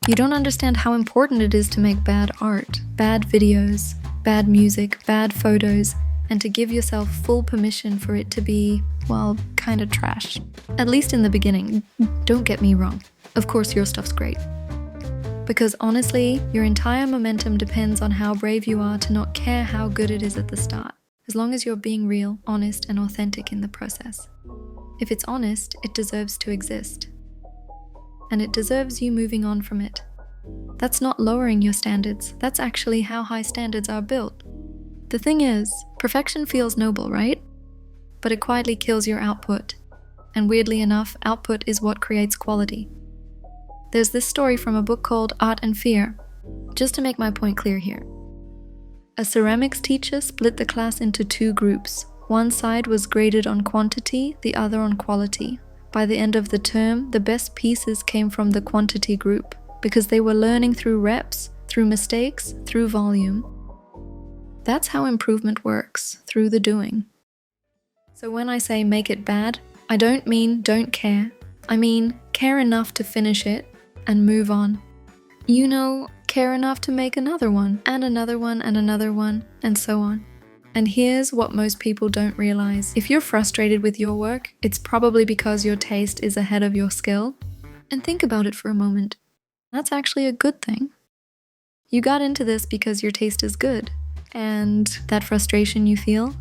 You don't understand how important it is to make bad art, bad videos, bad music, bad photos, and to give yourself full permission for it to be, well, kinda trash. At least in the beginning. Don't get me wrong. Of course your stuff's great. Because honestly, your entire momentum depends on how brave you are to not care how good it is at the start, as long as you're being real, honest, and authentic in the process. If it's honest, it deserves to exist. And it deserves you moving on from it. That's not lowering your standards, that's actually how high standards are built. The thing is, perfection feels noble, right? But it quietly kills your output. And weirdly enough, output is what creates quality. There's this story from a book called Art and Fear. Just to make my point clear here. A ceramics teacher split the class into two groups. One side was graded on quantity, the other on quality. By the end of the term, the best pieces came from the quantity group, because they were learning through reps, through mistakes, through volume. That's how improvement works, through the doing. So when I say make it bad, I don't mean don't care. I mean care enough to finish it and move on. You know, care enough to make another one, and another one, and another one, and so on. And here's what most people don't realize. If you're frustrated with your work, it's probably because your taste is ahead of your skill. And think about it for a moment. That's actually a good thing. You got into this because your taste is good. And that frustration you feel,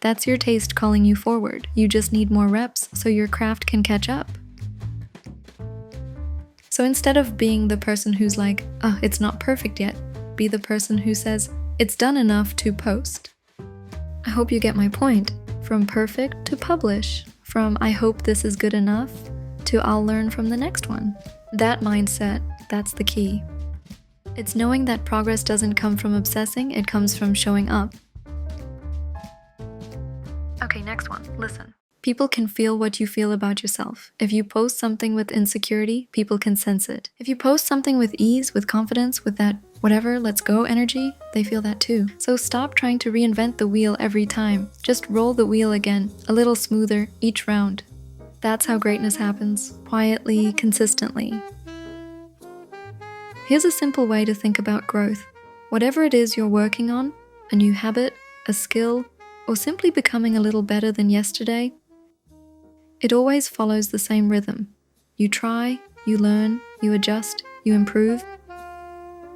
that's your taste calling you forward. You just need more reps so your craft can catch up. So instead of being the person who's like, oh, it's not perfect yet, be the person who says, it's done enough to post. I hope you get my point. From perfect to publish. From I hope this is good enough to I'll learn from the next one. That mindset, that's the key. It's knowing that progress doesn't come from obsessing, it comes from showing up. Okay, next one, listen. People can feel what you feel about yourself. If you post something with insecurity, people can sense it. If you post something with ease, with confidence, with that whatever, let's go energy, they feel that too. So stop trying to reinvent the wheel every time. Just roll the wheel again, a little smoother each round. That's how greatness happens, quietly, consistently. Here's a simple way to think about growth. Whatever it is you're working on, a new habit, a skill, or simply becoming a little better than yesterday, it always follows the same rhythm. You try, you learn, you adjust, you improve,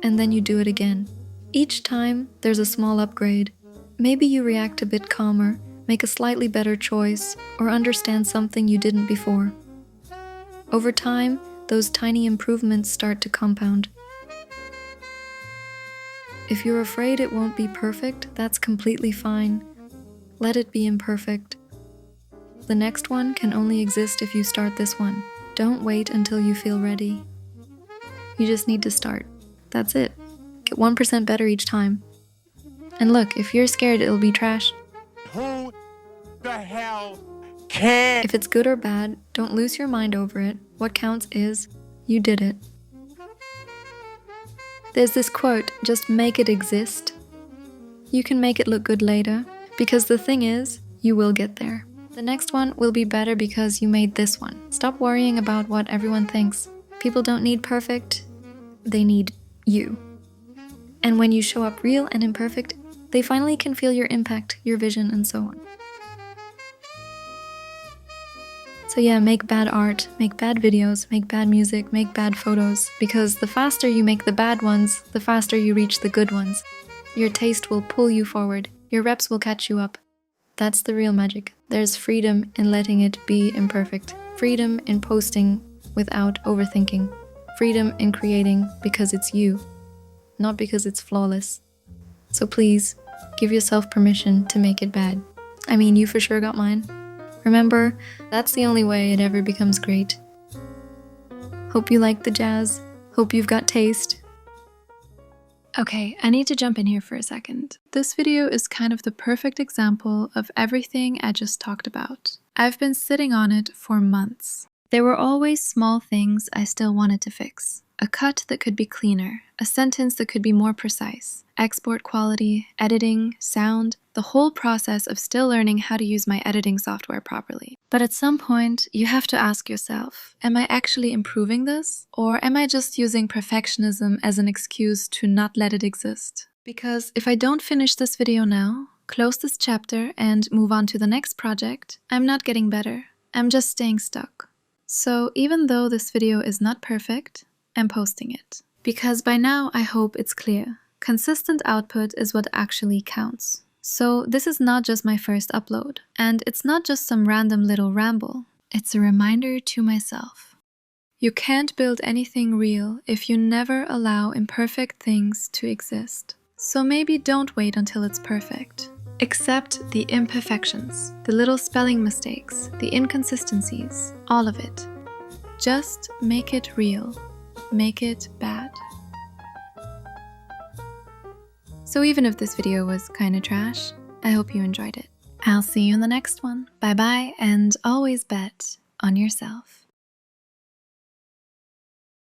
and then you do it again. Each time, there's a small upgrade. Maybe you react a bit calmer, make a slightly better choice, or understand something you didn't before. Over time, those tiny improvements start to compound. If you're afraid it won't be perfect, that's completely fine. Let it be imperfect. The next one can only exist if you start this one. Don't wait until you feel ready. You just need to start. That's it. Get 1% better each time. And look, if you're scared it'll be trash, Who the hell cares? if it's good or bad, don't lose your mind over it. What counts is, you did it. There's this quote, just make it exist. You can make it look good later, because the thing is, you will get there. The next one will be better because you made this one. Stop worrying about what everyone thinks. People don't need perfect, they need you. And when you show up real and imperfect, they finally can feel your impact, your vision, and so on. So yeah, make bad art, make bad videos, make bad music, make bad photos, because the faster you make the bad ones, the faster you reach the good ones. Your taste will pull you forward, your reps will catch you up. That's the real magic. There's freedom in letting it be imperfect, freedom in posting without overthinking, freedom in creating because it's you, not because it's flawless. So please, give yourself permission to make it bad. I mean, you for sure got mine. Remember, that's the only way it ever becomes great. Hope you like the jazz. Hope you've got taste. Okay, I need to jump in here for a second. This video is kind of the perfect example of everything I just talked about. I've been sitting on it for months. There were always small things I still wanted to fix. A cut that could be cleaner, a sentence that could be more precise, export quality, editing, sound, the whole process of still learning how to use my editing software properly. But at some point, you have to ask yourself, am I actually improving this? Or am I just using perfectionism as an excuse to not let it exist? Because if I don't finish this video now, close this chapter and move on to the next project, I'm not getting better. I'm just staying stuck. So even though this video is not perfect, I'm posting it. Because by now I hope it's clear. Consistent output is what actually counts. So this is not just my first upload, and it's not just some random little ramble. It's a reminder to myself. You can't build anything real if you never allow imperfect things to exist. So maybe don't wait until it's perfect. Accept the imperfections, the little spelling mistakes, the inconsistencies, all of it. Just make it real. Make it bad. So even if this video was kinda trash, I hope you enjoyed it. I'll see you in the next one. Bye bye, and always bet on yourself.